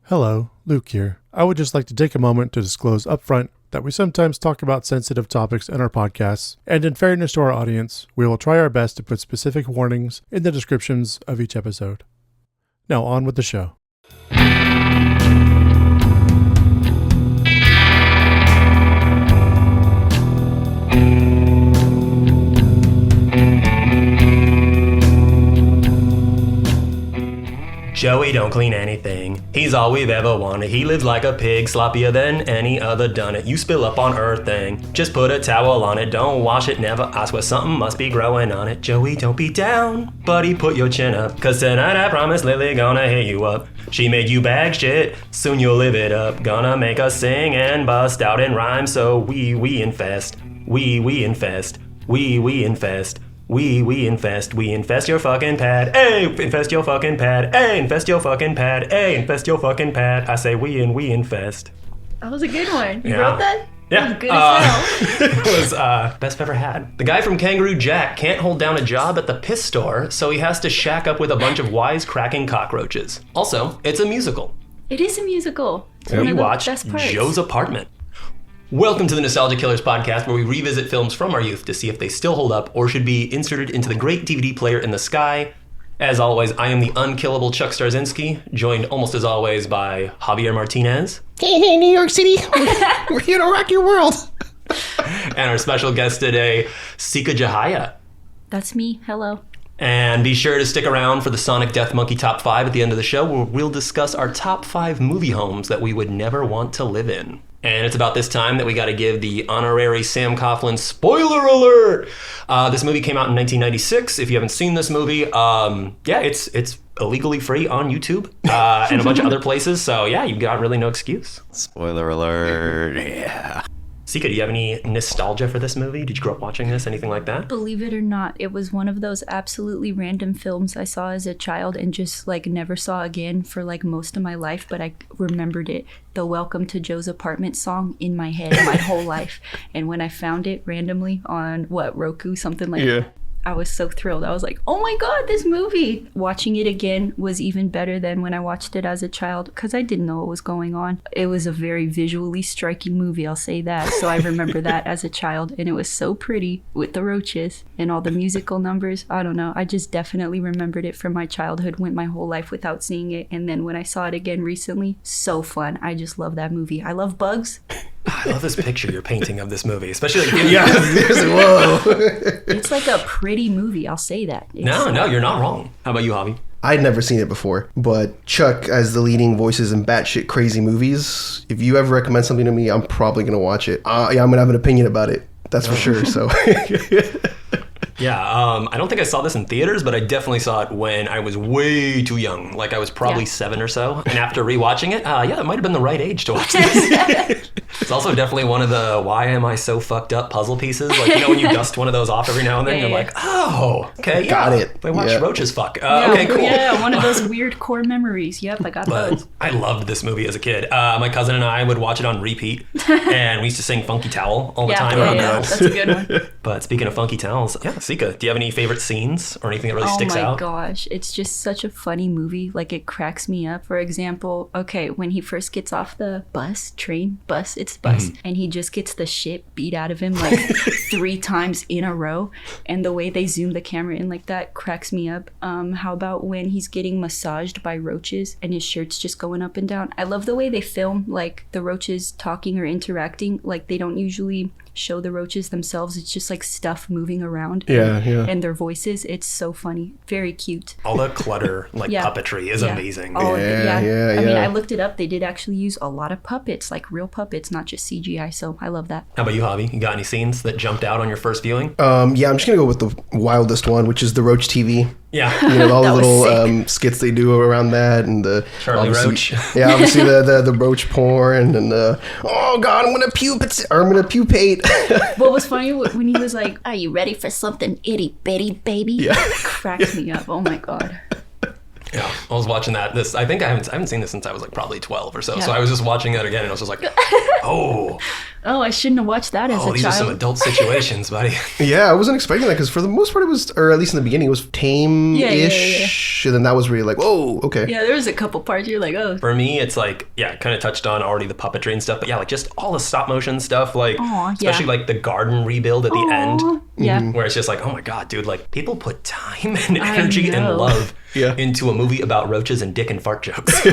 Hello, Luke here. I would just like to take a moment to disclose upfront that we sometimes talk about sensitive topics in our podcasts, and in fairness to our audience, we will try our best to put specific warnings in the descriptions of each episode. Now on with the show. Joey don't clean anything. He's all we've ever wanted. He lives like a pig, sloppier than any other done it. You spill up on earth thing. Just put a towel on it. Don't wash it, never. I swear something must be growing on it. Joey, don't be down, buddy, put your chin up. Cause tonight I promise Lily gonna hit you up. She made you bag shit, soon you'll live it up. Gonna make us sing and bust out in rhyme. So we infest. We infest. We infest. We infest your fucking pad. Hey, infest your fucking pad. Hey, infest your fucking pad. Hey, infest your fucking pad. I say we infest. That was a good one. You Yeah. wrote that? Yeah. That was good as hell. It was best I've ever had. The guy from Kangaroo Jack can't hold down a job at the piss store, so he has to shack up with a bunch of wisecracking cockroaches. Also, it's a musical. It is a musical. It's one We of the watched best parts. Joe's Apartment. Welcome to the Nostalgia Killers podcast, where we revisit films from our youth to see if they still hold up or should be inserted into the great DVD player in the sky. As always, I am the unkillable Chuck Starzenski, joined almost as always by Javier Martinez. Hey, New York City. We're here to rock your world. And our special guest today, Sicah Jehiah. That's me. Hello. And be sure to stick around for the Sonic Death Monkey Top 5 at the end of the show, where we'll discuss our top 5 movie homes that we would never want to live in. And it's about this time that we got to give the honorary Sam Coughlin spoiler alert. This movie came out in 1996. If you haven't seen this movie, it's illegally free on YouTube and a bunch of other places. So yeah, you've got really no excuse. Spoiler alert. Yeah. Sicah, do you have any nostalgia for this movie? Did you grow up watching this? Anything like that? Believe it or not, it was one of those absolutely random films I saw as a child and just like never saw again for like most of my life, but I remembered it. The Welcome to Joe's Apartment song in my head my whole life. And when I found it randomly on Roku, something like that. I was so thrilled. I was like, oh my God, this movie. Watching it again was even better than when I watched it as a child because I didn't know what was going on. It was a very visually striking movie, I'll say that. So I remember that as a child, and it was so pretty with the roaches and all the musical numbers. I don't know. I just definitely remembered it from my childhood, went my whole life without seeing it. And then when I saw it again recently, so fun. I just love that movie. I love bugs. I love this picture you're painting of this movie, especially like, Whoa. It's like a pretty movie, I'll say that. No, you're not wrong. How about you, Javi? I'd never seen it before, but Chuck, as the leading voices in batshit crazy movies, if you ever recommend something to me, I'm probably going to watch it. I'm going to have an opinion about it. That's for sure. So. Yeah, I don't think I saw this in theaters, but I definitely saw it when I was way too young. Like I was probably 7 or so. And after rewatching it, it might have been the right age to watch this. It's also definitely one of the why am I so fucked up puzzle pieces. Like, you know, when you dust one of those off every now and then, you're like, oh, okay, Got it. They watch roaches fuck. Yeah, Okay, cool. Yeah, one of those weird core memories. Yep, I got those. I loved this movie as a kid. My cousin and I would watch it on repeat, and we used to sing Funky Towel all the time. That's a good one. But speaking of funky towels, Sicah, do you have any favorite scenes or anything that really sticks out? Oh my gosh, it's just such a funny movie. Like, it cracks me up. For example, when he first gets off the bus, and he just gets the shit beat out of him like 3 times in a row, and the way they zoom the camera in like that cracks me up. How about when he's getting massaged by roaches and his shirt's just going up and down? I love the way they film like the roaches talking or interacting. Like, they don't usually show the roaches themselves. It's just like stuff moving around. And their voices. It's so funny. Very cute. All the clutter, puppetry is amazing. I mean, I looked it up. They did actually use a lot of puppets, like real puppets, not just CGI. So I love that. How about you, Javi? You got any scenes that jumped out on your first viewing? I'm just going to go with the wildest one, which is the Roach TV. Yeah. You know, all the little skits they do around that, and the Charlie Roach. Yeah, obviously the roach porn, and oh God, I'm gonna pupate. What was funny when he was like, "Are you ready for something itty bitty, baby?" Yeah, cracked me up. Oh my God. Yeah, I was watching that. I haven't seen this since I was like probably 12 or so. Yeah. So I was just watching that again, and I was just like, oh. Oh, I shouldn't have watched that as a these are some child. adult situations, buddy. Yeah, I wasn't expecting that because for the most part it was, or at least in the beginning, it was tame-ish. And then that was really like, whoa, okay. Yeah, there was a couple parts you're like, oh. For me, it's like, yeah, kind of touched on already the puppetry and stuff, but yeah, like just all the stop motion stuff, like, especially like the garden rebuild at the end. Yeah. Where it's just like, oh my God, dude, like people put time and energy and love into a movie about roaches and dick and fart jokes.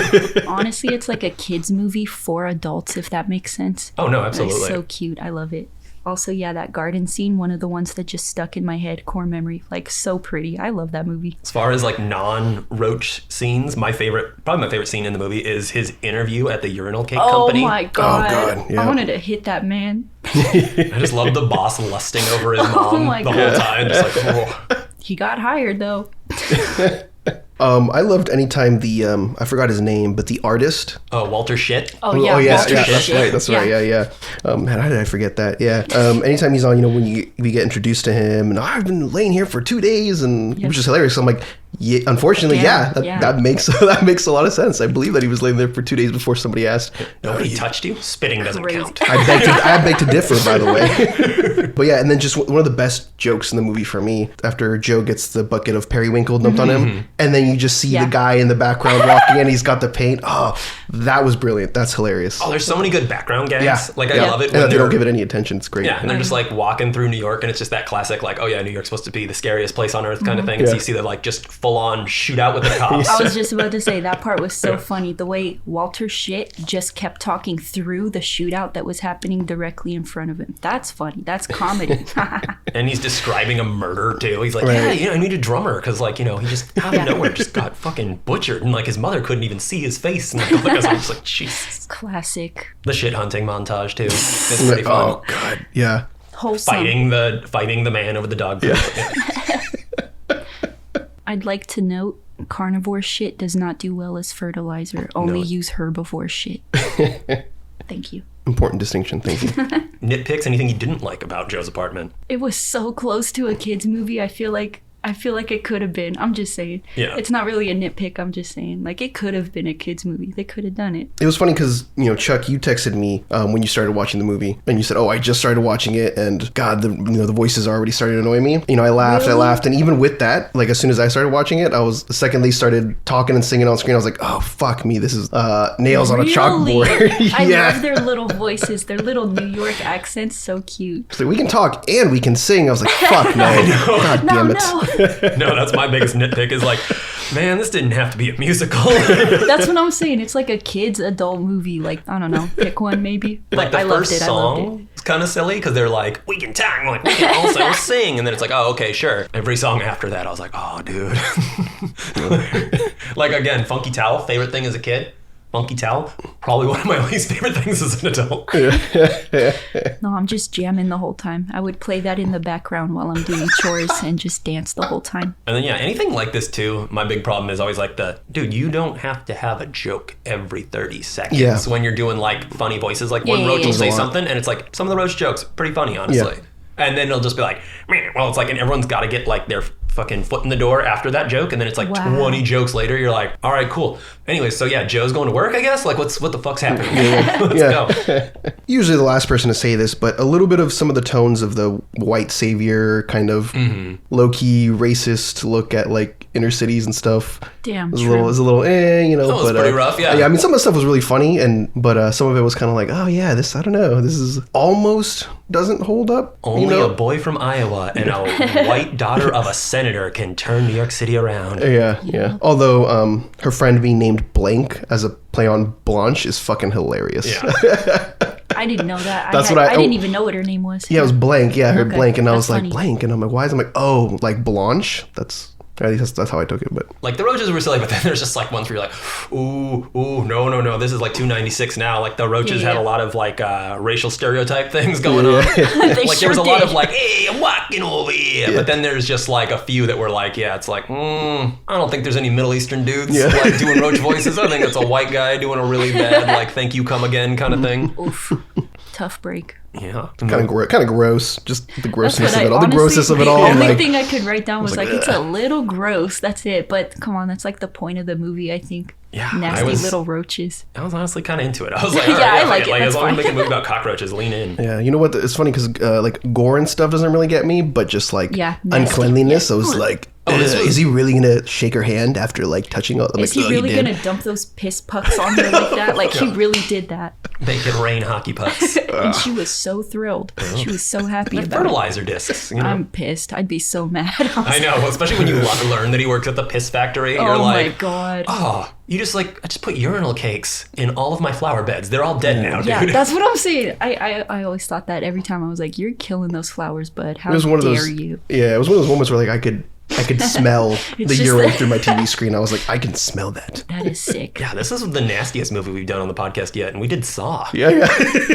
Honestly, it's like a kid's movie for adults, if that makes sense. Oh, no, absolutely. It's so cute. I love it. Also, yeah, that garden scene, one of the ones that just stuck in my head, core memory, like so pretty. I love that movie. As far as like non-roach scenes, probably my favorite scene in the movie is his interview at the urinal cake company. Oh my God. Oh, God, yeah. I wanted to hit that man. I just love the boss lusting over his mom my the whole time. Just like, oh. He got hired though. I loved anytime the I forgot his name, but the artist. Oh, Walter Shit. Oh yeah, Walter Shit. that's right. Yeah. Man, how did I forget that? Yeah. Anytime he's on, when we get introduced to him, and I've been laying here for 2 days, and which is hilarious. I'm like, yeah, unfortunately, that makes a lot of sense. I believe that he was laying there for 2 days before somebody asked. Nobody touched you? Spitting doesn't count. I beg to differ, by the way. But yeah, and then just one of the best jokes in the movie for me, after Joe gets the bucket of periwinkle dumped on him, and then you just see the guy in the background walking in, he's got the paint. Oh, that was brilliant. That's hilarious. Oh, there's so many good background gags. Yeah. Like, I love it when they don't give it any attention. It's great. Yeah, and they're just like walking through New York, and it's just that classic, like, oh yeah, New York's supposed to be the scariest place on earth kind of thing. And so you see the like just full-on shootout with the cops. I was just about to say, that part was so funny. The way Walter Shit just kept talking through the shootout that was happening directly in front of him. That's funny. That's comedy. And he's describing a murder too. He's like, I need a drummer because like, he just out of nowhere just got fucking butchered, and like his mother couldn't even see his face. And like, I was like, Jesus. Classic. The shit hunting montage too. It's pretty fun. Oh God, yeah. Wholesome. Fighting the man over the dog poop. I'd like to note, carnivore shit does not do well as fertilizer. Only use herbivore shit. Thank you. Important distinction. Thank you. Nitpicks, anything you didn't like about Joe's Apartment? It was so close to a kid's movie. I feel like it could have been. I'm just saying. Yeah. It's not really a nitpick. I'm just saying. Like, it could have been a kid's movie. They could have done it. It was funny because, Chuck, you texted me when you started watching the movie, and you said, oh, I just started watching it, and God, the voices are already starting to annoy me. I laughed, and even with that, like, as soon as I started watching it, the second they started talking and singing on screen, I was like, oh, fuck me, this is nails on a chalkboard. I love their little voices, their little New York accents, so cute. So we can talk and we can sing. I was like, fuck no. God damn it. No, that's my biggest nitpick is like, man, this didn't have to be a musical. That's what I'm saying. It's like a kid's adult movie. Like, I don't know, pick one maybe. But like the I loved first it. song is kind of silly because they're like, we can talk, like we can also sing, and then it's like, oh, okay, sure. Every song after that, I was like, oh, dude. Like again, Funky Towel, favorite thing as a kid. Funky Towel, probably one of my least favorite things as an adult. No, I'm just jamming the whole time. I would play that in the background while I'm doing chores and just dance the whole time. And then, anything like this too, my big problem is always like dude, you don't have to have a joke every 30 seconds when you're doing like funny voices. Like one Roach will say something and it's like, some of the Roach jokes, pretty funny, honestly. Yeah. And then it'll just be like, well, it's like, and everyone's got to get like their fucking foot in the door after that joke, and then it's like 20 jokes later, you're like, all right, cool. Anyway, so Joe's going to work, I guess? Like, what the fuck's happening? Let's go. Usually the last person to say this, but a little bit of some of the tones of the white savior kind of low-key racist look at like inner cities and stuff. Damn, it was a little it was pretty rough, yeah. I mean, some of the stuff was really funny, but some of it was kind of like, oh yeah, this, I don't know, this is almost doesn't hold up. Only a boy from Iowa and a white daughter of a senator can turn New York City around. Yeah. Although her friend being named Blank as a play on Blanche is fucking hilarious. Yeah. I didn't know that. I didn't even know what her name was. Yeah, it was Blank. Yeah, I heard Blank, and I was funny. like, Blank, and I'm like, why is it? I'm like, oh, like Blanche? At least that's how I took it. But like the Roaches were silly, but then there's just like ones where you're like, ooh, no, this is like 296 now. Like the Roaches had a lot of like racial stereotype things going on. Like there was a lot of like, hey, I'm walking over here. Yeah. But then there's just like a few that were like, it's like, I don't think there's any Middle Eastern dudes like doing Roach voices. I think it's a white guy doing a really bad like thank you come again kind of thing. Oof. Tough break. Yeah. Kind of gross. Just the grossness of it all. Honestly, the grossness of it all. The only thing I could write down was like, it's a little gross. That's it. But come on, that's like the point of the movie, I think. Yeah, Nasty little roaches. I was honestly kind of into it. I was like, all right, I like it. Like, as That's long as we fine. make a movie about cockroaches, lean in. Yeah, you know what? It's funny because like gore and stuff doesn't really get me, but just like nasty. uncleanliness, I was like, is he really gonna shake her hand after like touching? Is he really gonna dump those piss pucks on her like that? Like he really did that. Make it rain hockey pucks. And she was so thrilled. She was so happy about it. Fertilizer discs. You know? I'm pissed. I'd be so mad. I know, especially when you learn that he works at the piss factory. You're Oh like, my god. oh, I just put urinal cakes in all of my flower beds. They're all dead now, dude. Yeah, that's what I'm saying. I always thought that every time. I was like, you're killing those flowers, bud. How It was one of dare those. you? Yeah, it was one of those moments where like I could smell the just urine that- through my TV screen. I was like, I can smell that. That is sick. Yeah, this is the nastiest movie we've done on the podcast yet, and we did Saw. Yeah, yeah.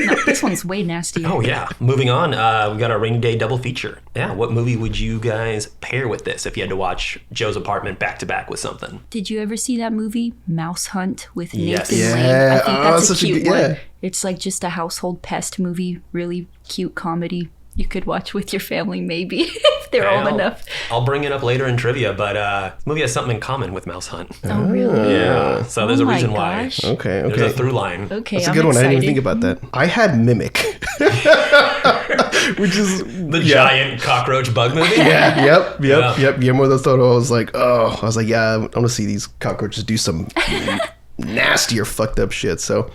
No, this one's way nastier. Oh, yeah. Moving on, we got our rainy day double feature. Yeah, what movie would you guys pair with this if you had to watch Joe's Apartment back to back with something? Did you ever see that movie, Mouse Hunt, with Yes. Nathan Lane? Yeah. I think that's such a cute yeah. one. It's like just a household pest movie, really cute comedy. You could watch with your family, maybe, if they're old enough. I'll bring it up later in trivia, but this movie has something in common with Mouse Hunt. Oh, really? Yeah, so there's Oh a my reason gosh. why. Okay, There's okay. a through line. Okay, That's a I'm good one. I excited. didn't even think about that. I had Mimic, which is The giant cockroach bug movie? Yep. Yeah. Guillermo del Toro. I was like, yeah, I want to see these cockroaches do some nasty or fucked up shit. So,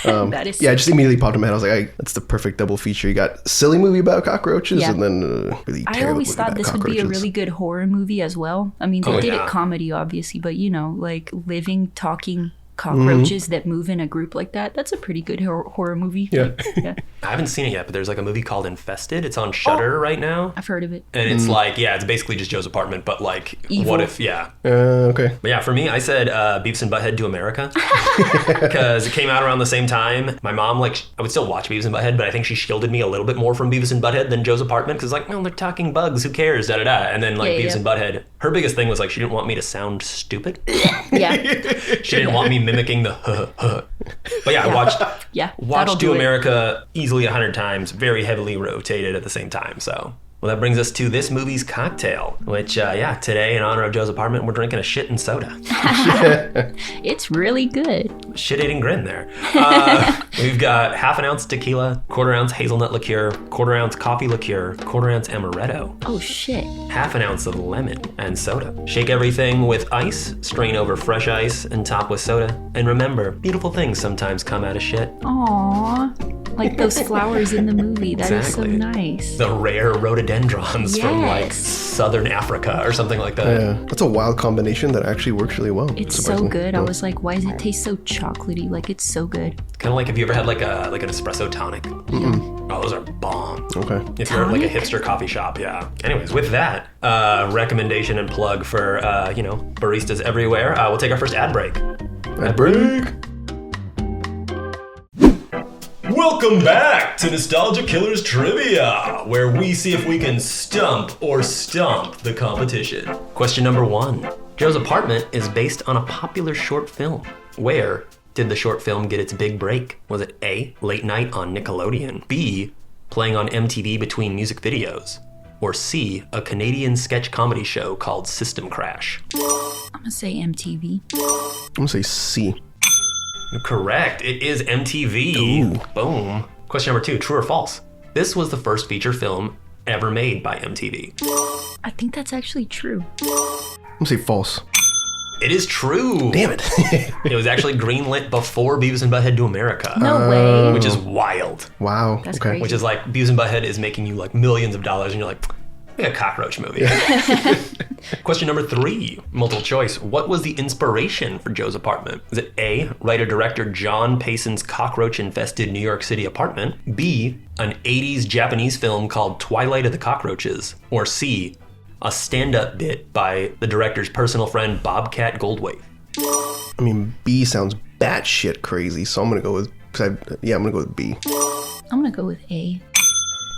That is yeah, it just immediately popped in my head. I was like, that's the perfect double feature. You got silly movie about cockroaches, Yeah. and then really I terrible always movie thought about this would be a cockroaches. really good horror movie as well. I mean, they Oh, did yeah. it comedy, obviously, but like living, talking cockroaches that move in a group like that. That's a pretty good horror movie. Yeah. Like, yeah. I haven't seen it yet, but there's like a movie called Infested. It's on Shudder right now. I've heard of it. And it's like, it's basically just Joe's Apartment, but like, Evil. what if, Okay. But yeah, for me, I said Beavis and Butthead to America because it came out around the same time. My mom, I would still watch Beavis and Butthead, but I think she shielded me a little bit more from Beavis and Butthead than Joe's Apartment because they're talking bugs, who cares, da-da-da. And then Beavis Yeah. and Butthead, her biggest thing was she didn't want me to sound stupid. Yeah. She didn't want me mimicking the huh. But yeah, I watched That'll watched do To it. America easily 100 times, very heavily rotated at the same time. So, well, that brings us to this movie's cocktail, which, today in honor of Joe's Apartment, we're drinking a shit and soda. It's really good. Shit-eating grin there. We've got half an ounce tequila, quarter ounce hazelnut liqueur, quarter ounce coffee liqueur, quarter ounce amaretto, Oh, shit. half an ounce of lemon and soda. Shake everything with ice, strain over fresh ice, and top with soda. And remember, beautiful things sometimes come out of shit. Aww. Like those flowers in the movie. That is Exactly. so nice. The rare rhododendrons from Yes. southern Africa or something like that. Yeah, that's a wild combination that actually works really well. It's so surprisingly. good. I Yeah. was like, why does it taste so chocolatey? Like, it's so good. Kind of like if you ever had like an espresso tonic. Oh, those are bomb. Okay. If you're at like a Tonic? hipster coffee shop, yeah. Anyways, with that recommendation and plug for baristas everywhere, we'll take our first ad break. Ad break. Welcome back to Nostalgia Killers Trivia, where we see if we can stump the competition. Question number 1. Joe's Apartment is based on a popular short film. Where did the short film get its big break? Was it A, late night on Nickelodeon, B, playing on MTV between music videos, or C, a Canadian sketch comedy show called System Crash? I'm gonna say MTV. I'm gonna say C. Correct. It is MTV. Boom. Question number 2, true or false? This was the first feature film ever made by MTV. I think that's actually true. I'm gonna say false. It is true. Damn it. It was actually greenlit before Beavis and Butthead to America. No way. Which is wild. Wow. That's okay. crazy. Which is like Beavis and Butthead is making you like millions of dollars and you're like, a cockroach movie. Question number 3, multiple choice. What was the inspiration for Joe's Apartment? Is it A, writer-director John Payson's cockroach-infested New York City apartment? B, an 80s Japanese film called Twilight of the Cockroaches? Or C, a stand-up bit by the director's personal friend Bobcat Goldthwait? I mean, B sounds batshit crazy, so I'm gonna go with. I'm gonna go with B. I'm gonna go with A.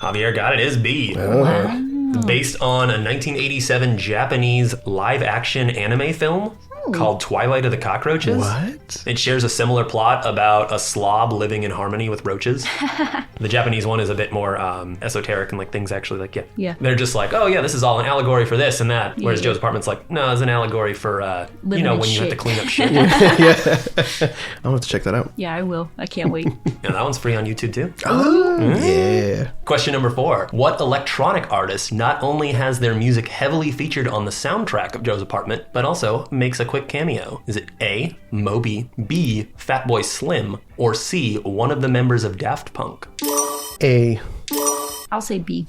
Javier got it. It is B. Wow. Based on a 1987 Japanese live-action anime film called Twilight of the Cockroaches. What? It shares a similar plot about a slob living in harmony with roaches. The Japanese one is a bit more esoteric and like things actually like, Yeah. They're just like, oh yeah, this is all an allegory for this and that. Whereas Joe's Apartment's like, no, it's an allegory for, when you have to clean up shit. I'll have to check that out. Yeah, I will. I can't wait. Yeah, that one's free on YouTube too. Oh, yeah. Question number 4. What electronic artist not only has their music heavily featured on the soundtrack of Joe's Apartment, but also makes a quick cameo? Is it A, Moby, B, Fatboy Slim, or C, one of the members of Daft Punk? A. I'll say B.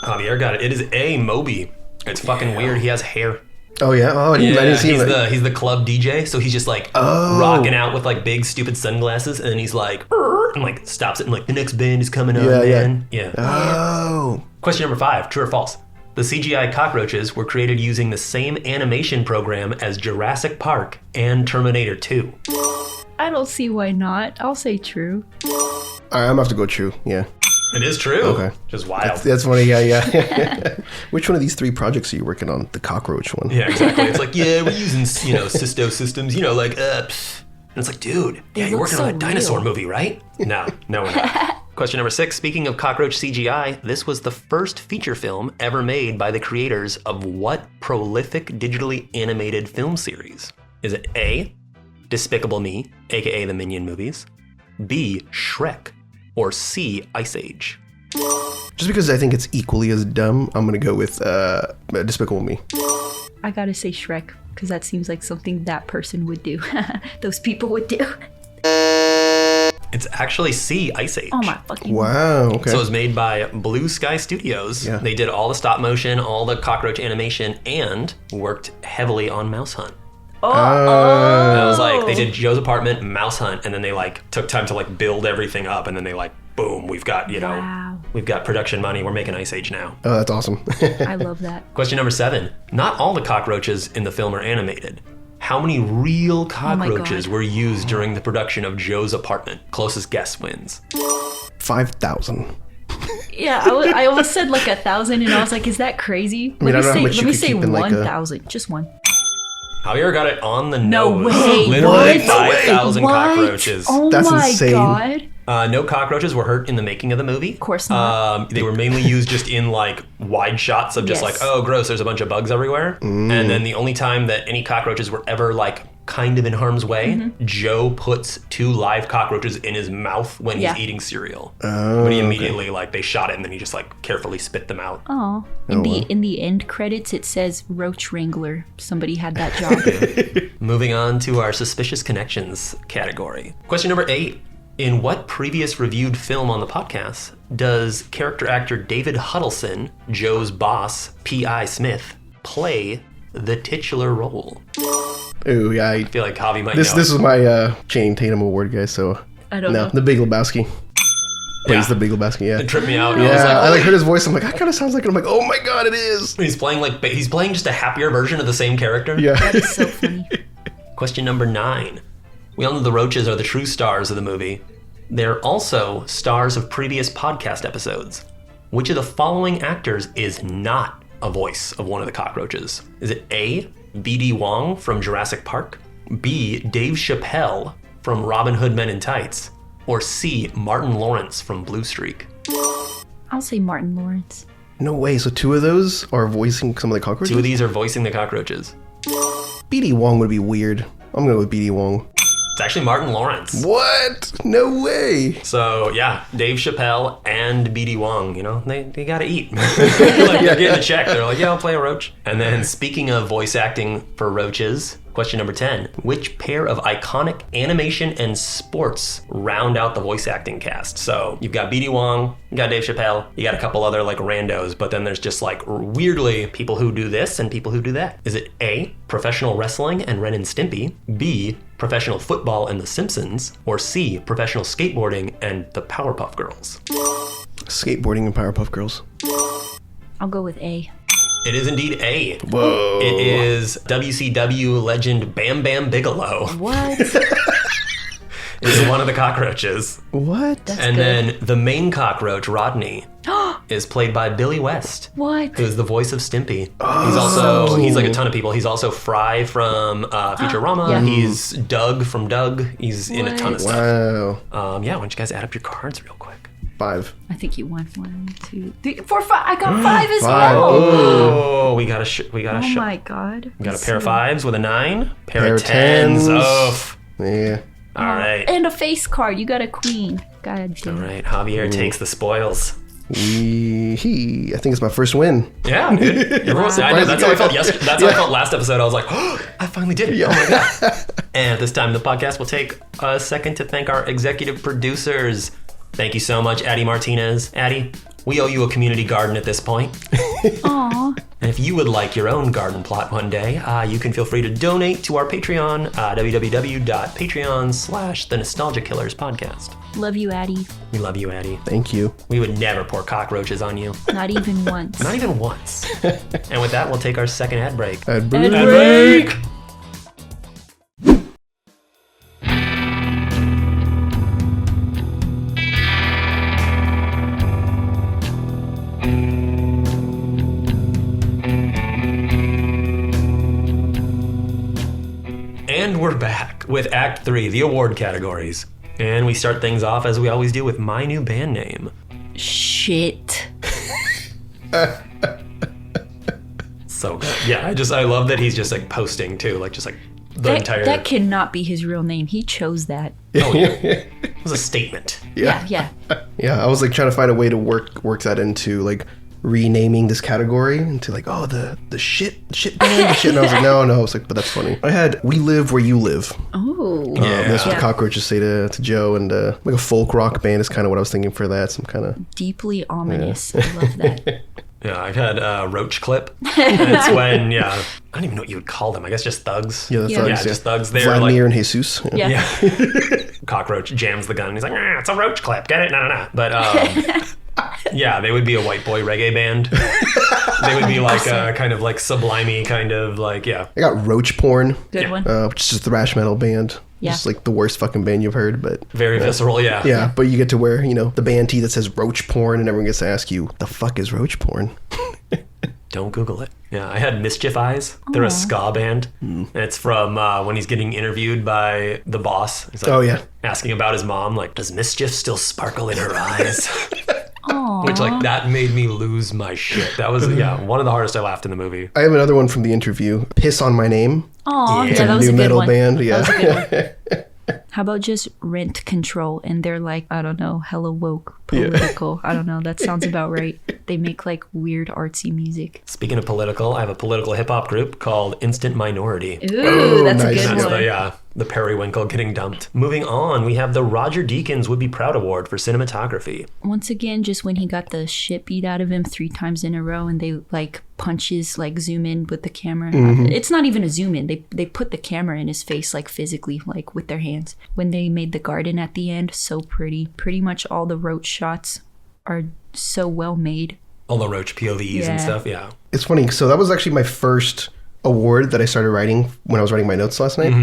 Javier got it. It is A, Moby. It's fucking weird. He has hair. Oh, yeah? Oh, I didn't see him. He's the club DJ, so he's just like rocking out with like big stupid sunglasses, and then he's like, and like stops it and like, the next band is coming on, man. Yeah. Oh. Question number 5, true or false? The CGI cockroaches were created using the same animation program as Jurassic Park and Terminator 2. I don't see why not. I'll say true. All right, I'm going to have to go true. Yeah. It is true. Okay. Just wild. That's funny. Yeah. Which one of these 3 projects are you working on? The cockroach one? Yeah, exactly. It's like, yeah, we're using, Sisto systems, like, pfft. And it's like, dude, yeah, you're working on a dinosaur movie, right? No, we're not. Question number 6. Speaking of cockroach CGI, this was the first feature film ever made by the creators of what prolific digitally animated film series? Is it A, Despicable Me, aka the Minion movies, B, Shrek, or C, Ice Age? Just because I think it's equally as dumb, I'm going to go with Despicable Me. I gotta say Shrek, because that seems like something that person would do. Those people would do. It's actually C, Ice Age. Oh my fucking... Wow, okay. So it was made by Blue Sky Studios. Yeah. They did all the stop motion, all the cockroach animation, and worked heavily on Mouse Hunt. Oh. It was like, they did Joe's Apartment, Mouse Hunt, and then they like took time to like build everything up, and then they like, boom, we've got, Wow. we've got production money, we're making Ice Age now. Oh, that's awesome. I love that. Question number 7. Not all the cockroaches in the film are animated. How many real cockroaches were used during the production of Joe's Apartment? Closest guess wins. 5,000. Yeah, I almost said like 1,000, and I was like, is that crazy? I mean, I don't know how much let you me could say keep in, like, 1,000. Just one. Javier got it on the No nose. way. Literally What? 5,000 What? cockroaches. Oh That's my insane. god. No cockroaches were hurt in the making of the movie. Of course not. They were mainly used just in like wide shots of just Yes. like, oh, gross, there's a bunch of bugs everywhere. And then the only time that any cockroaches were ever like kind of in harm's way, Joe puts 2 live cockroaches in his mouth when he's eating cereal. But he immediately like they shot it and then he just like carefully spit them out. Oh. In the end credits, it says Roach Wrangler. Somebody had that job. Moving on to our suspicious connections category. Question number 8. In what previous reviewed film on the podcast does character actor David Huddleston, Joe's boss, P.I. Smith, play the titular role? Ooh, yeah. I feel like Javi might This know. is my Channing Tatum award, guy, so... I don't know. The Big Lebowski. Plays Yeah. the Big Lebowski, yeah. It tripped me out. Yeah, I was like, heard his voice, I'm like, that kind of sounds like it. I'm like, oh my god, it is! he's playing just a happier version of the same character. Yeah. That is so funny. Question number 9. We all know the roaches are the true stars of the movie. They're also stars of previous podcast episodes. Which of the following actors is not a voice of one of the cockroaches? Is it A, B.D. Wong from Jurassic Park, B, Dave Chappelle from Robin Hood Men in Tights, or C, Martin Lawrence from Blue Streak? I'll say Martin Lawrence. No way, so 2 of those are voicing some of the cockroaches? 2 of these are voicing the cockroaches. B.D. Wong would be weird. I'm going to go with B.D. Wong. It's actually Martin Lawrence. What? No way. So yeah, Dave Chappelle and B.D. Wong, they gotta eat. They're getting a check. They're like, yeah, I'll play a roach. And then speaking of voice acting for roaches, question number 10. Which pair of iconic animation and sports round out the voice acting cast? So you've got B.D. Wong, you got Dave Chappelle, you got a couple other like randos, but then there's just like weirdly people who do this and people who do that. Is it A, professional wrestling and Ren and Stimpy, B, professional football and The Simpsons, or C, professional skateboarding and the Powerpuff Girls? Skateboarding and Powerpuff Girls. I'll go with A. It is indeed A. Whoa. It is WCW legend Bam Bam Bigelow. What? Is one of the cockroaches. What? That's And good. then the main cockroach, Rodney, is played by Billy West. What? Who's the voice of Stimpy. Oh. He's like a ton of people. He's also Fry from Futurama. Yeah. He's Doug from Doug. He's in a ton of stuff. Wow. Yeah, why don't you guys add up your cards real quick? 5. I think you won 1, 2, 3, 4, 5. I got 5 as 5. well. Oh, we got a Oh my god. We got a pair of 5s with a 9. Pair of of 10s. Oh. Yeah. All right. And a face card. You got a queen. God damn. All right. Javier takes the spoils. I think it's my first win. Yeah, dude. I know, that's how I felt yesterday. That's how I felt last episode. I was like, oh, I finally did it. Oh my god. And this time the podcast will take a second to thank our executive producers. Thank you so much, Addie Martinez. Addie, we owe you a community garden at this point. Aw. And if you would like your own garden plot one day, you can feel free to donate to our Patreon, www.patreon.com/TheNostalgiaKillersPodcast. Love you, Addie. We love you, Addie. Thank you. We would never pour cockroaches on you. Not even once. Not even once. And with that, we'll take our second ad break. Ad Ad break. break. And we're back with Act 3, the award categories. And we start things off as we always do with my new band name. Shit. So good. Yeah, I love that he's just like posting too, like just like the entire. That cannot be his real name. He chose that. Oh yeah, it was a statement. Yeah. Yeah, I was like trying to find a way to work that into like renaming this category into like, oh, the shit band, the shit. And I was like, no. I was like, but that's funny. I had We Live Where You Live. Oh. That's what the cockroaches say to Joe, and like a folk rock band is kind of what I was thinking for that. Some kind of Deeply ominous. I love that. Yeah, I had Roach Clip. It's when I don't even know what you would call them. I guess just thugs. the thugs. Yeah, just thugs. They're Vladimir like and Jesus. Yeah. Cockroach jams the gun. And he's like, it's a roach clip. Get it? No. But yeah, they would be a white boy reggae band. They would be like a kind of like sublimey kind of like, yeah. I got Roach Porn, Good one. which is a thrash metal band. Yeah. Just like the worst fucking band you've heard, but Very visceral, yeah. yeah. But you get to wear, the band tee that says Roach Porn, and everyone gets to ask you, the fuck is Roach Porn? Don't Google it. Yeah, I had Mischief Eyes. They're a ska band. And it's from when he's getting interviewed by the boss. He's like, Oh, yeah. asking about his mom, like, does mischief still sparkle in her eyes? Aww. Which, like, that made me lose my shit. That was, one of the hardest I laughed in the movie. I have another one from the interview. Piss on My Name. Aw, Yeah. yeah, that was New a good metal one. band. Yeah. That was a good one. How about just Rent Control and they're like, I don't know, hella woke, political. I don't know, that sounds about right. They make like weird artsy music. Speaking of political, I have a political hip-hop group called Instant Minority. Ooh, that's nice. a good That's one. the periwinkle getting dumped. Moving on, we have the Roger Deakins Would Be Proud Award for cinematography. Once again, just when he got the shit beat out of him 3 times in a row and they like punches like zoom in with the camera. It's not even a zoom in. They put the camera in his face like physically, like with their hands. When they made the garden at the end, so pretty. Pretty much all the roach shots are so well made. All the roach POVs and stuff, yeah. It's funny. So that was actually my first award that I started writing when I was writing my notes last night.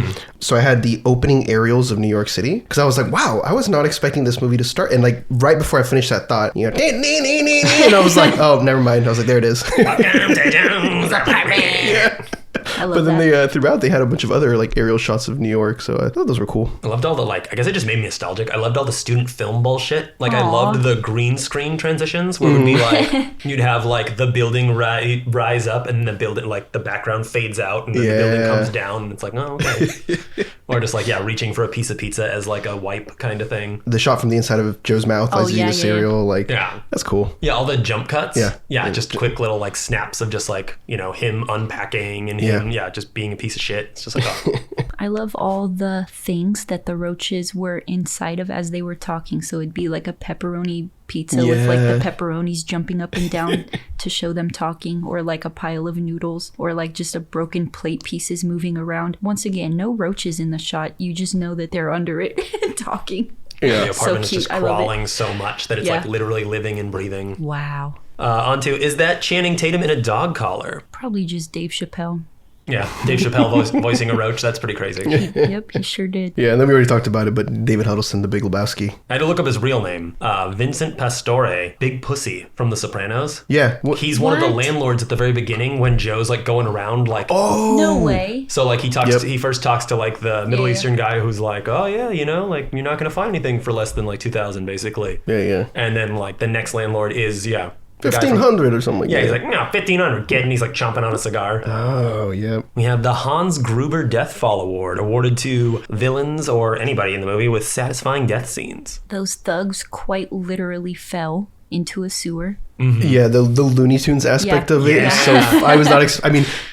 So I had the opening aerials of New York City because I was like, wow, I was not expecting this movie to start. And like right before I finished that thought, and I was like, oh, never mind. I was like, there it is. Welcome to Jones Apartment. I love But then that. they throughout they had a bunch of other like aerial shots of New York, so I thought those were cool. I loved all the I guess it just made me nostalgic. I loved all the student film bullshit. Like I Aw. loved the green screen transitions where it would be like you'd have like the building rise up and the building like the background fades out and then the building Yeah. comes down and it's like, oh okay. Or just like reaching for a piece of pizza as like a wipe kind of thing. The shot from the inside of Joe's mouth as he's eating yeah, the yeah, cereal, like Yeah. that's cool. Yeah, all the jump cuts. Yeah. Just quick little like snaps of just like, him unpacking and him just being a piece of shit. It's just like, oh. I love all the things that the roaches were inside of as they were talking. So it'd be like a pepperoni pizza with like the pepperonis jumping up and down to show them talking, or like a pile of noodles, or like just a broken plate pieces moving around. Once again, no roaches in the shot. You just know that they're under it talking. The apartment So is cute. just I love it. crawling so much that it's like literally living and breathing. Wow. On to, is that Channing Tatum in a dog collar? Probably just Dave Chappelle. Yeah, Dave Chappelle voicing a roach. That's pretty crazy. Yep, he sure did. Yeah, and then we already talked about it, but David Huddleston, the Big Lebowski. I had to look up his real name. Vincent Pastore, Big Pussy from The Sopranos. Yeah. He's one of the landlords at the very beginning when Joe's like going around like, No way. So like he first talks to like the Middle Eastern guy who's like, oh yeah, you know, like you're not gonna find anything for less than like 2,000 basically. Yeah. And then like the next landlord is the guy 1,500 or something like that. Yeah, he's like, no, 1,500, kid, and he's like chomping on a cigar. Oh, yeah. We have the Hans Gruber Death Fall Award, awarded to villains or anybody in the movie with satisfying death scenes. Those thugs quite literally fell into a sewer. Mm-hmm. Yeah, the Looney Tunes aspect of it is so... I was not...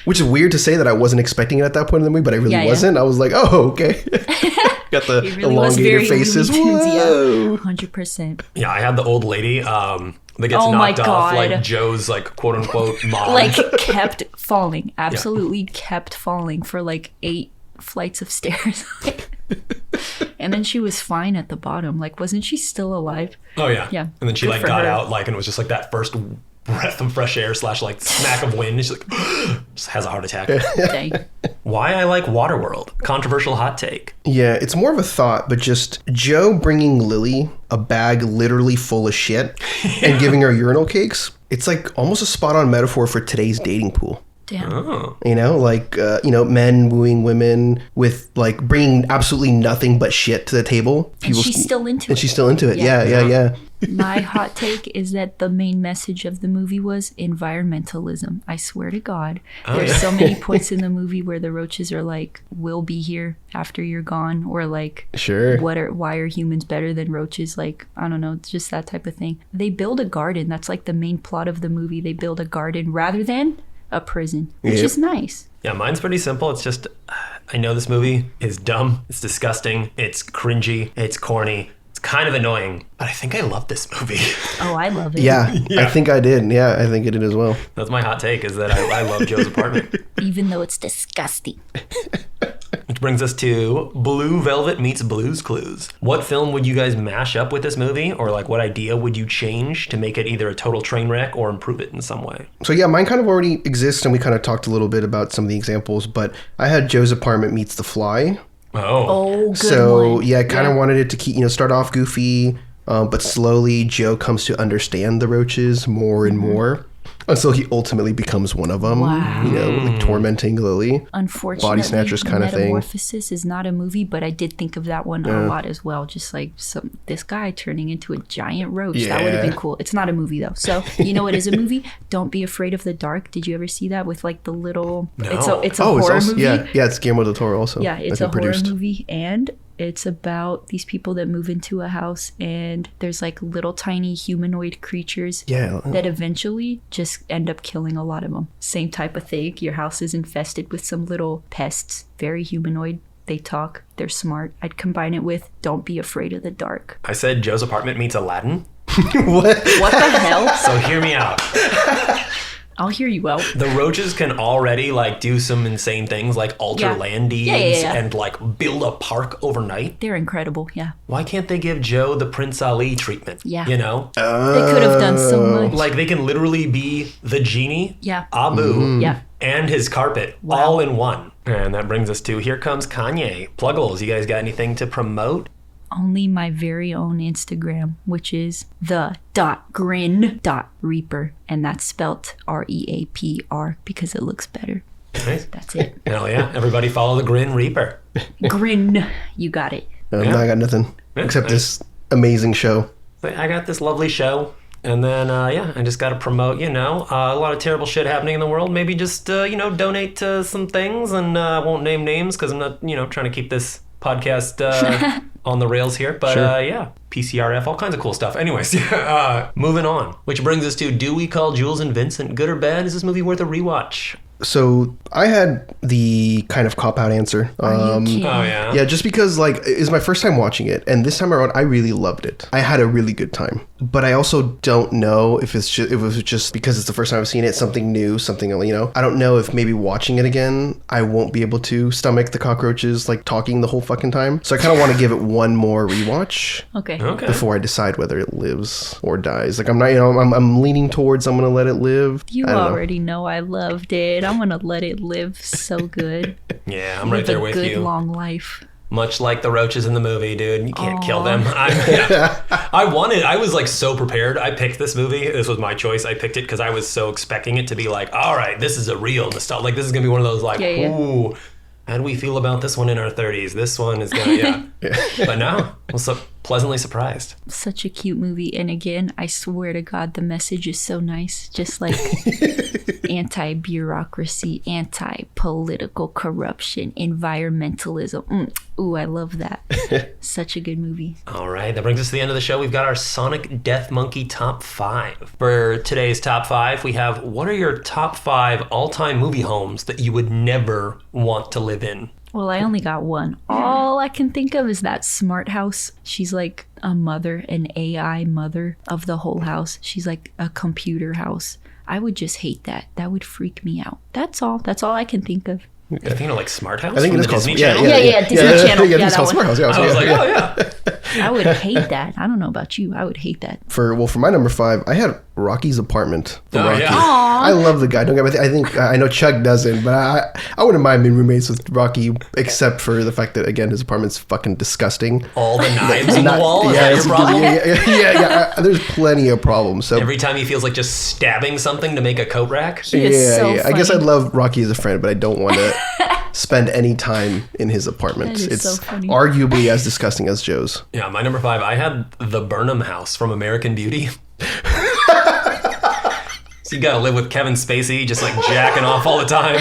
which is weird to say that I wasn't expecting it at that point in the movie, but I really wasn't. I was like, oh, okay. Got the really elongated faces. Whoa. 100%. Yeah, I had the old lady that gets knocked off, like Joe's, like, quote-unquote mom. Like, kept falling. Absolutely kept falling for, like, 8 flights of stairs. And then she was fine at the bottom. Like, wasn't she still alive? Oh, yeah. Yeah. And then she, like, got out, like, and it was just, like, that first breath of fresh air / like, smack of wind. And she's like, just has a heart attack. Dang. Why I like Waterworld. Controversial hot take. Yeah, it's more of a thought, but just Joe bringing Lily a bag literally full of shit and giving her urinal cakes. It's, like, almost a spot-on metaphor for today's dating pool. Damn. Oh. You know, like, men wooing women with, like, bringing absolutely nothing but shit to the table. And she's still into it. And she's still into it. Yeah. My hot take is that the main message of the movie was environmentalism. I swear to God. There's so many points in the movie where the roaches are like, we'll be here after you're gone. Or like, sure. Why are humans better than roaches? Like, I don't know, it's just that type of thing. They build a garden. That's like the main plot of the movie. They build a garden rather than a prison, which is nice. Yeah, mine's pretty simple. It's just, I know this movie is dumb, it's disgusting, it's cringy, it's corny, it's kind of annoying, but I think I love this movie. Oh, I love it. Yeah, I think I did. Yeah, I think I did as well. That's my hot take, is that I love Joe's Apartment. Even though it's disgusting. Which brings us to Blue Velvet meets Blue's Clues. What film would you guys mash up with this movie? Or like what idea would you change to make it either a total train wreck or improve it in some way? So yeah, mine kind of already exists and we kind of talked a little bit about some of the examples, but I had Joe's Apartment meets The Fly. Oh, good so one. Yeah, I kind of wanted it to keep, start off goofy, but slowly Joe comes to understand the roaches more and more. Until he ultimately becomes one of them, like tormenting Lily. Unfortunately, Body Snatchers kind of thing. Metamorphosis is not a movie, but I did think of that one a lot as well. Just like this guy turning into a giant roach. Yeah. That would have been cool. It's not a movie though. So you know what is a movie? Don't Be Afraid of the Dark. Did you ever see that with like the little? No. It's a horror movie. Yeah, it's Guillermo del Toro also. Yeah, it's a horror movie, and it's about these people that move into a house and there's like little tiny humanoid creatures that eventually just end up killing a lot of them. Same type of thing. Your house is infested with some little pests, very humanoid. They talk, they're smart. I'd combine it with Don't Be Afraid of the Dark. I said Joe's Apartment meets Aladdin. What the hell? So hear me out. I'll hear you out. The roaches can already like do some insane things like alter land deeds and like build a park overnight. They're incredible, yeah. Why can't they give Joe the Prince Ali treatment? Yeah. You know? They could have done so much. Like they can literally be the genie, Abu, and his carpet all in one. And that brings us to Here Comes Kanye. Pluggles, you guys got anything to promote? Only my very own Instagram, which is the.grin.reaper, and that's spelt REAPR because it looks better. Nice. That's it. Hell yeah. Everybody follow the Grin Reaper. Grin. You got it. I got nothing except this amazing show. I got this lovely show. And then, I just got to promote, a lot of terrible shit happening in the world. Maybe just, donate to some things. And I won't name names because I'm not, trying to keep this podcast on the rails here. But, PCRF, all kinds of cool stuff. Anyways, moving on. Which brings us to, do we call Jules and Vincent good or bad? Is this movie worth a rewatch? So I had the kind of cop-out answer. Are you kidding? Oh, yeah? Yeah, just because, like, it's my first time watching it. And this time around, I really loved it. I had a really good time. but I also don't know if it's just, if it was just because it's the first time I've seen it, something new, something, you know. I don't know if maybe watching it again, I won't be able to stomach the cockroaches like talking the whole fucking time. So I kind of want to give it one more rewatch. Okay. Before I decide whether it lives or dies. Like I'm not, you know, I'm leaning towards I'm gonna let it live. You already know I loved it. I'm gonna let it live so good. Yeah, I'm right there with Live a you. good long life. Much like the roaches in the movie, dude. You can't kill them. I was like so prepared. I picked this movie. This was my choice. I picked it because I was so expecting it to be like, all right, this is a real nostalgia. Like, this is going to be one of those like, ooh, how do we feel about this one in our 30s? This one is going to, But no, I was so pleasantly surprised. Such a cute movie. And again, I swear to God, the message is so nice. Just like anti-bureaucracy, anti-political corruption, environmentalism. Ooh, I love that. Such a good movie. All right, that brings us to the end of the show. We've got our Sonic Death Monkey Top 5. For today's Top 5, we have, what are your top 5 all-time movie homes that you would never want to live in? Well, I only got one. All I can think of is that smart house. She's like a mother, an AI mother of the whole house. She's like a computer house. I would just hate that. That would freak me out. That's all. That's all I can think of. You think of like Smart House? I think from it is the called Disney Smart- Channel? Yeah, Disney Channel. Yeah, Yeah, it's that called one. Smart House. Yeah, I was like, oh yeah. I would hate that. I don't know about you. I would hate that. For my number 5, I had Rocky's Apartment. From Rocky. Yeah. I love the guy. Don't get me. I think I know Chuck doesn't, but I wouldn't mind being roommates with Rocky, except for the fact that again his apartment's fucking disgusting. All the knives in the wall? Is that your problem? Yeah. There's plenty of problems. So Every time he feels like just stabbing something to make a coat rack? He is so I guess funny. I'd love Rocky as a friend, but I don't want to spend any time in his apartment. That is It's so funny. arguably as disgusting as Joe's. Yeah, my number 5, I had the Burnham house from American Beauty. So you gotta live with Kevin Spacey, just like jacking off all the time.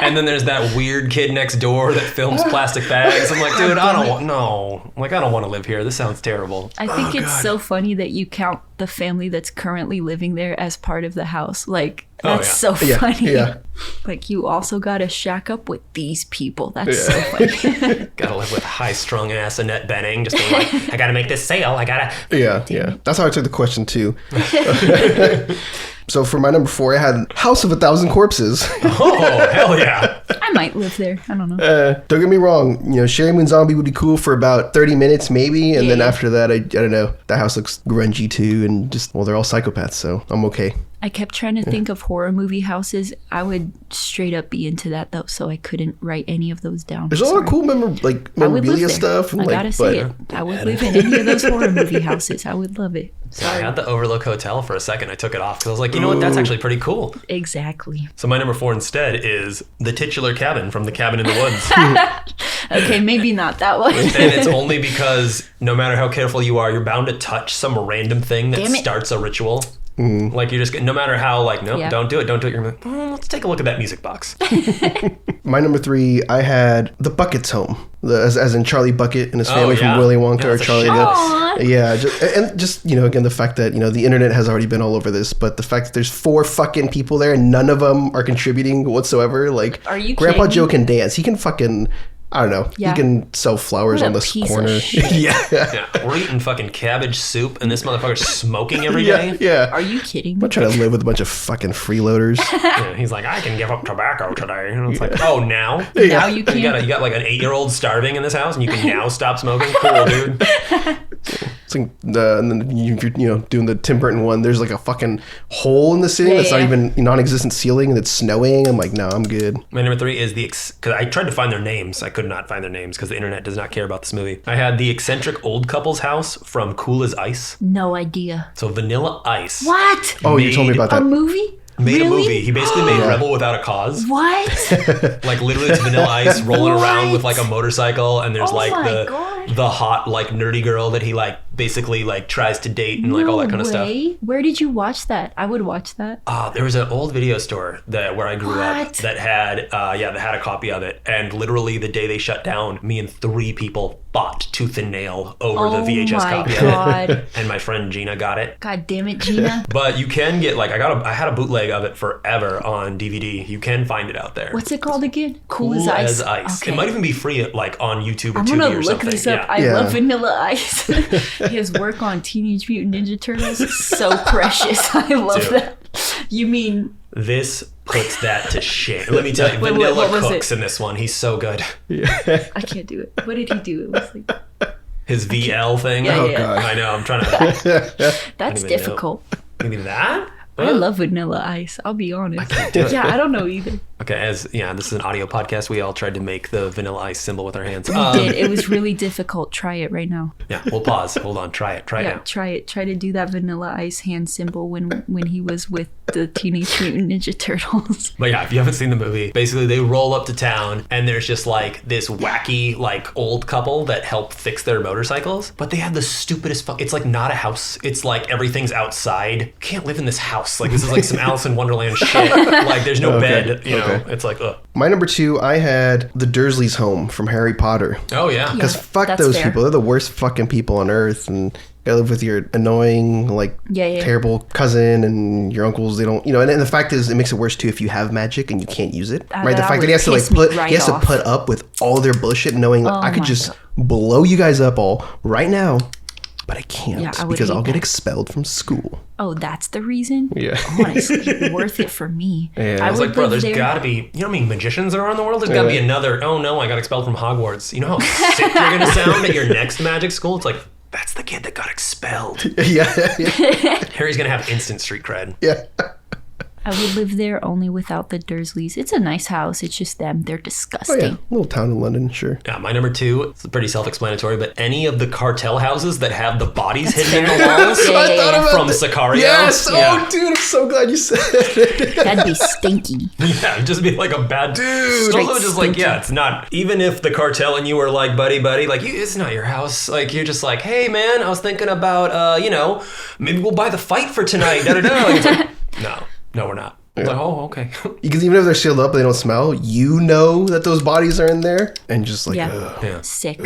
And then there's that weird kid next door that films plastic bags. I'm like, dude, I don't want to live here. This sounds terrible. I think it's so funny that you count the family that's currently living there as part of the house. Like, that's so funny. Yeah. Like, you also gotta shack up with these people. That's so funny. Gotta live with high-strung ass Annette Bening, just being like, I gotta make this sale. I gotta... Yeah. That's how I took the question too. So for my number 4, I had House of 1,000 Corpses. Oh, hell yeah. I might live there. I don't know. Don't get me wrong. You know, Sherry Moon Zombie would be cool for about 30 minutes maybe. And then after that, I don't know. That house looks grungy too. And just, well, they're all psychopaths. So I'm okay. I kept trying to think of horror movie houses. I would straight up be into that though, so I couldn't write any of those down. There's a lot of cool memorabilia stuff. And I gotta say it. I would live in any of those horror movie houses. I would love it. I Sorry. had the Overlook Hotel for a second. I took it off because I was like, you know what? That's actually pretty cool. Exactly. So my number 4 instead is the titular cabin from The Cabin in the Woods. Okay, maybe not that one. And it's only because no matter how careful you are, you're bound to touch some random thing that Damn it. starts a ritual. Like you're just, no matter how, like, no, don't do it. You're like, let's take a look at that music box. My number 3, I had the Bucket's home, as in Charlie Bucket and his family from Willy Wonka or Charlie. Just you know, again, the fact that, you know, the internet has already been all over this, but the fact that there's 4 fucking people there and none of them are contributing whatsoever. Like, Are you Grandpa kidding Joe me? can dance. He can fucking, I don't know. Yeah. He can sell flowers What on a this piece of corner. shit. Yeah, we're eating fucking cabbage soup and this motherfucker's smoking every day. Yeah. Are you kidding I'm me? not trying to live with a bunch of fucking freeloaders. Yeah, he's like, I can give up tobacco today. And it's like, oh, now? Now you can't. You got like an 8-year-old starving in this house and you can now stop smoking? Cool, dude. It's like and then if you're, you know, doing the Tim Burton one, there's like a fucking hole in the ceiling that's not even non-existent ceiling and it's snowing. I'm like, no, I'm good. My number 3 is because I tried to find their names. I could not find their names because the internet does not care about this movie. I had the eccentric old couple's house from Cool as Ice. No idea. So Vanilla Ice. What? Oh, you told me about A that. movie? Made Really? a movie. He basically made Rebel Without a Cause. What? Like literally it's Vanilla Ice rolling around What? with like a motorcycle and there's Oh like my God. the hot like nerdy girl that he like basically like tries to date and like all that kind of stuff. Where did you watch that? I would watch that. There was an old video store where I grew up What? that had that had a copy of it, and literally the day they shut down, me and 3 people fought tooth and nail over the Oh VHS my copy God. of it. And my friend Gina got it. God damn it, Gina. But you can get, like, I had a bootleg of it forever on DVD. You can find it out there. What's it called again? Cool as Ice. Okay. It might even be free, like, on YouTube or I'm Tubi gonna or look something. this up. Yeah. I love Vanilla Ice. His work on Teenage Mutant Ninja Turtles is so precious. I love Dude. that. You mean This puts that to shame. Let me tell you, Wait, Vanilla what was cooks it? in this one. He's so good. I can't do it. What did he do? It was like His VL thing. Yeah, Oh, yeah. God. I know. I'm trying to. that's even difficult. Maybe that? I love Vanilla Ice. I'll be honest. Yeah, I don't know either. Okay, this is an audio podcast. We all tried to make the Vanilla Ice symbol with our hands. It was really difficult. Try it right now. Yeah, we'll pause. Hold on. Try it. Try it Yeah, now. try it. Try to do that Vanilla Ice hand symbol when he was with the Teenage Mutant Ninja Turtles. But yeah, if you haven't seen the movie, basically they roll up to town and there's just like this wacky like old couple that help fix their motorcycles. But they have the stupidest it's like not a house. It's like everything's outside. Can't live in this house. Like this is like some Alice in Wonderland shit. Like there's no bed. You know, it's like ugh. My number 2, I had the Dursleys' home from Harry Potter. Oh yeah. Because fuck that's those fair. people. They're the worst fucking people on earth. And you gotta live with your annoying, like, Yeah. terrible cousin and your uncles. They don't, and the fact is, it makes it worse too if you have magic and you can't use it. Right? The that fact that would he has to, like, piss me put, right he has to off. put up with all their bullshit knowing, like, I could my just God. blow you guys up all right now. But I can't Yeah, I would because hate I'll get that. expelled from school. Oh, that's the reason? Yeah. Honestly, worth it for me. Yeah. I was would like, bro, live there's there. gotta be, you know how many magicians there are in the world? There's gotta be another, oh no, I got expelled from Hogwarts. You know how sick you're gonna sound at your next magic school? It's like, that's the kid that got expelled. yeah. Harry's gonna have instant street cred. Yeah. I would live there only without the Dursleys. It's a nice house. It's just them. They're Oh, disgusting. yeah. Little town in London, sure. Yeah, my number 2, it's pretty self-explanatory, but any of the cartel houses that have the bodies hidden in the walls Yeah, yeah, yeah. from Sicario. Yes! Yeah. Oh, dude, I'm so glad you said it. That'd be stinky. Yeah, it'd just be like a bad dude. Straight Also, just like, stinky. yeah, it's not. Even if the cartel and you were like, buddy, like, it's not your house. Like, you're just like, hey, man, I was thinking about, maybe we'll buy the fight for tonight. Da da da. Like, it's like, no, we're not. It's like, oh, okay. Because even if they're sealed up and they don't smell, you know that those bodies are in there. And just like, Yeah. ugh. Yeah. Sick.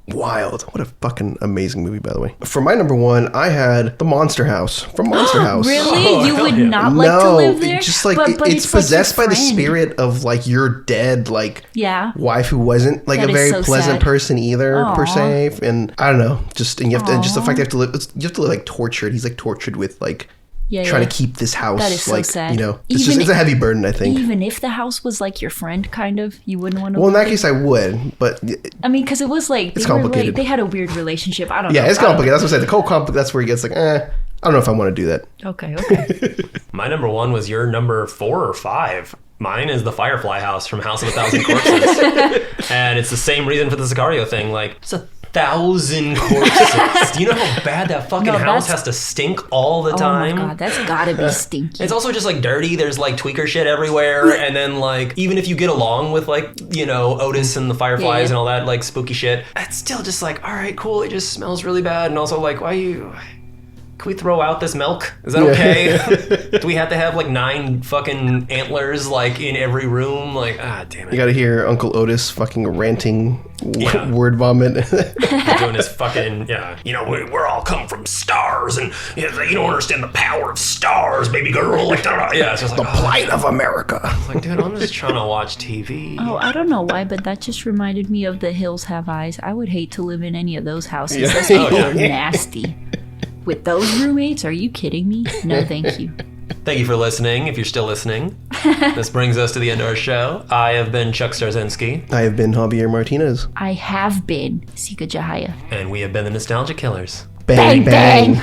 Wild. What a fucking amazing movie, by the way. For my number 1, I had The Monster House from Monster House. Really? Oh, You hell would yeah. not like to live there? It just like But it's like possessed your by the friend. spirit of like your dead like Yeah. wife who wasn't like That a is very so pleasant sad. person either per Aw. se. And I don't know, and you have to, and just the Aw. fact that you have to live like tortured. He's like tortured with like Yeah, trying yeah. to keep this house That is so like sad. it's Even it's a heavy burden, I think. Even if the house was like your friend, kind of, you wouldn't want to. Well, in that case, I would, but I mean, because it was like It's they were, complicated. Like, they had a weird relationship. I don't know. yeah, it's I don't- complicated. That's what I said. The whole complicated. That's where he gets like, I don't know if I want to do that. Okay. My number 1 was your number 4 or 5. Mine is the Firefly House from House of a Thousand Corpses. And it's the same reason for the Sicario thing. Like, it's 1,000 corpses. Do you know how bad that fucking No, house that's- has to stink all the Oh time? my god, that's gotta be stinky. It's also just like dirty. There's like tweaker shit everywhere. And then like, even if you get along with like, Otis and the Fireflies and all that like spooky shit, it's still just like, all right, cool. It just smells really bad. And also like, can we throw out this milk? Is that okay? Do we have to have like 9 fucking antlers like in every room? Like, damn You it. got to hear Uncle Otis fucking ranting Yeah. word vomit. Doing his fucking, we're all come from stars and you don't understand the power of stars, baby girl. Like, yeah, it's just like, Plight of America. like, dude, I'm just trying to watch TV. Oh, I don't know why, but that just reminded me of The Hills Have Eyes. I would hate to live in any of those houses. Yeah. Those people Oh, are nasty. With those roommates, are you kidding me? No, thank you. Thank you for listening, if you're still listening. This brings us to the end of our show. I have been Chuck Starzenski, I have been Javier Martinez. I have been Sicah Jehiah. and we have been the Nostalgia Killers. Bang, Bang, bang. bang.